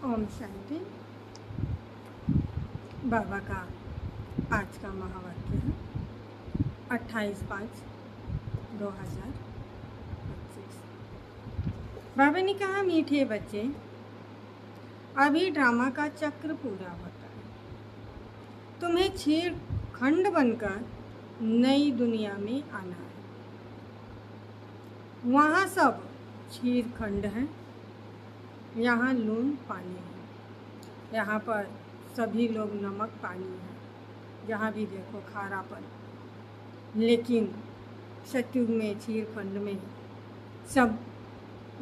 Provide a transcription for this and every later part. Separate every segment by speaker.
Speaker 1: ओम शांति। बाबा का आज का महावाक्य है 28/5/2025। बाबा ने कहा, मीठे बच्चे, अभी ड्रामा का चक्र पूरा होता है। तुम्हें छेड़खंड बनकर नई दुनिया में आना है। वहाँ सब छेड़खंड है, यहाँ लून पानी है। यहाँ पर सभी लोग नमक पानी है, जहाँ भी देखो खारापन। लेकिन सतयुग में छेड़खंड में सब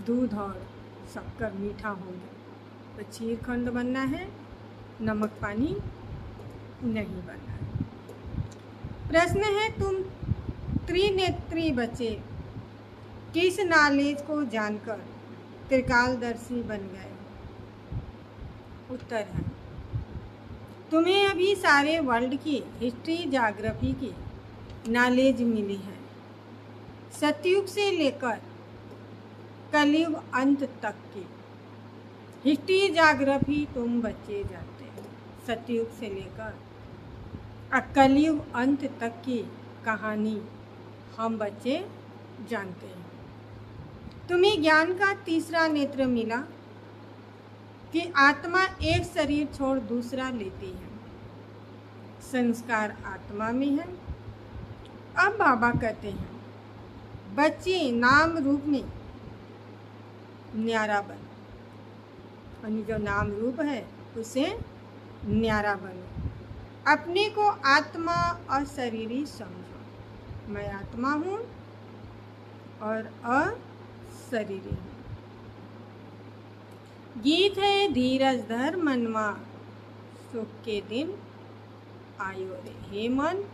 Speaker 1: दूध और शक्कर मीठा होंगे। तो छेड़खंड बनना है, नमक पानी नहीं बनना है। प्रश्न है, तुम त्रिनेत्री बच्चे किस नॉलेज को जानकर त्रिकालदर्शी बन गए? उत्तर है, तुम्हें अभी सारे वर्ल्ड की हिस्ट्री ज्योग्राफी की नॉलेज मिली है। सतयुग से लेकर कलयुग अंत तक की हिस्ट्री ज्योग्राफी तुम बच्चे जानते हो। सतयुग से लेकर कलयुग अंत तक की कहानी हम बच्चे जानते हैं। तुम्हें ज्ञान का तीसरा नेत्र मिला कि आत्मा एक शरीर छोड़ दूसरा लेती है। संस्कार आत्मा में है। अब बाबा कहते हैं, बच्चे नाम रूप में न्यारा बनो। यानी जो नाम रूप है उसे न्यारा बनो। अपने को आत्मा और शरीरी समझो। मैं आत्मा हूँ और अशरीरी हूँ। गीत है, धीरज धर मनवा, सुख के दिन आयो रे। हे मन,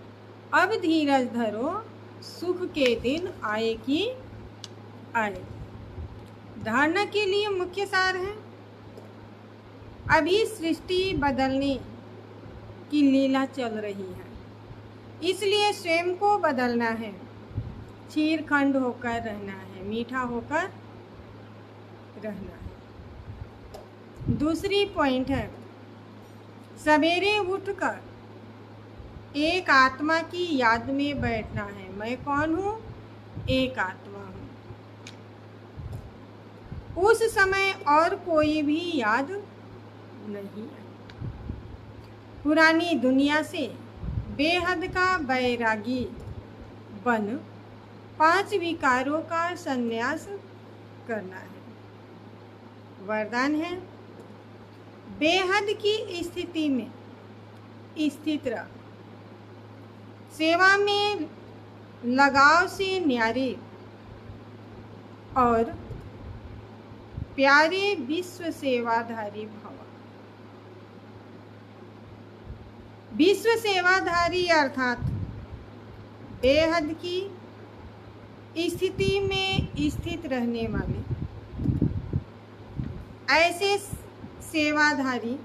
Speaker 1: अब धीरज धरो, सुख के दिन आए कि आए। धारणा के लिए मुख्य सार है, अभी सृष्टि बदलने की लीला चल रही है, इसलिए स्वयं को बदलना है। छेड़खंड होकर रहना है, मीठा होकर रहना है। दूसरी पॉइंट है, सवेरे उठकर एक आत्मा की याद में बैठना है। मैं कौन हूँ? एक आत्मा हूँ। उस समय और कोई भी याद नहीं है। पुरानी दुनिया से बेहद का बैरागी बन 5 विकारों का संन्यास करना है। वरदान है, बेहद की स्थिति में स्थित रह। सेवा में लगाव से न्यारे और प्यारे विश्व सेवाधारी भव। विश्व सेवाधारी अर्थात बेहद की स्थिति में स्थित रहने वाले ऐसे सेवाधारी,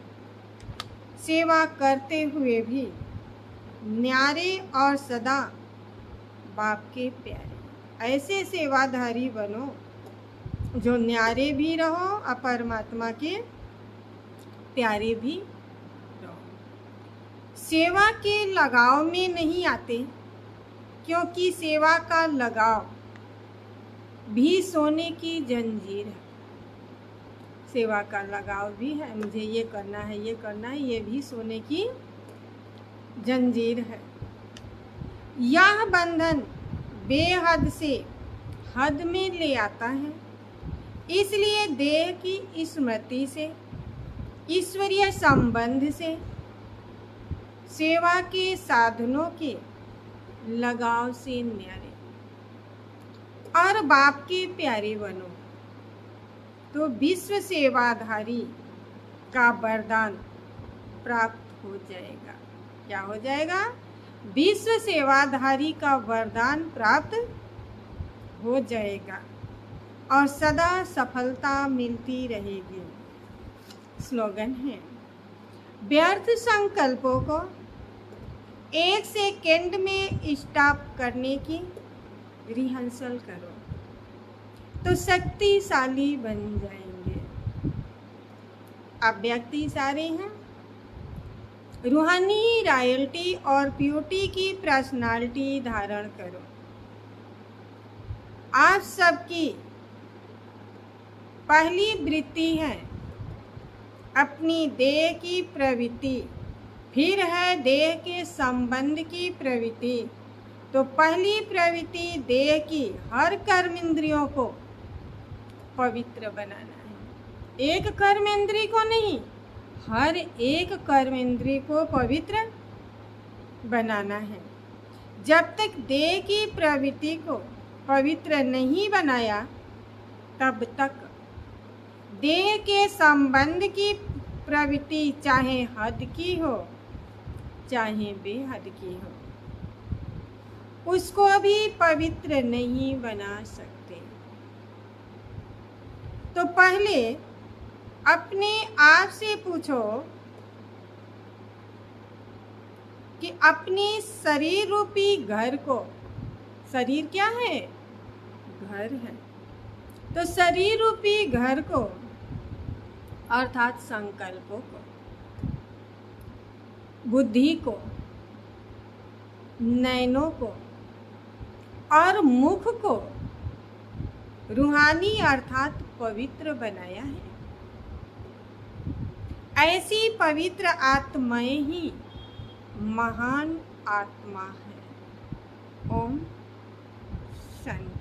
Speaker 1: सेवा करते हुए भी न्यारे और सदा बाप के प्यारे। ऐसे सेवाधारी बनो जो न्यारे भी रहो और परमात्मा के प्यारे भी रहो। सेवा के लगाव में नहीं आते, क्योंकि सेवा का लगाव भी सोने की जंजीर है। सेवा का लगाव भी है, मुझे ये करना है, ये करना है, ये भी सोने की जंजीर है। यह बंधन बेहद से हद में ले आता है। इसलिए देह की स्मृति से, ईश्वरीय संबंध से, सेवा के साधनों के लगाव से न्यारे और बाप के प्यारे बनो, तो विश्व सेवाधारी का वरदान प्राप्त हो जाएगा। क्या हो जाएगा? विश्व सेवाधारी का वरदान प्राप्त हो जाएगा और सदा सफलता मिलती रहेगी। स्लोगन है, व्यर्थ संकल्पों को 1 सेकेंड में स्टॉप करने की रिहर्सल करो तो शक्तिशाली बन जाएंगे। अव्यक्त इशारे हैं। रूहानी रॉयल्टी और प्योरिटी की पर्सनालिटी धारण करो। आप सबकी पहली वृत्ति है अपनी देह की प्रवृत्ति, फिर है देह के संबंध की प्रवृत्ति। तो पहली प्रवृत्ति देह की हर कर्म इंद्रियों को पवित्र बनाना है। एक कर्म इंद्रिय को नहीं, हर एक कर्म इंद्रिय को पवित्र बनाना है। जब तक देह की प्रवृत्ति को पवित्र नहीं बनाया, तब तक देह के संबंध की प्रवृत्ति चाहे हद की हो चाहे बेहद की हो, उसको भी पवित्र नहीं बना सकते। तो पहले अपने आप से पूछो कि अपने शरीर रूपी घर को, शरीर क्या है? घर है। तो शरीर रूपी घर को अर्थात संकल्पों को, बुद्धि को, नयनों को और मुख को रूहानी अर्थात पवित्र बनाया है। ऐसी पवित्र आत्माएं ही महान आत्मा है। ओम शांति।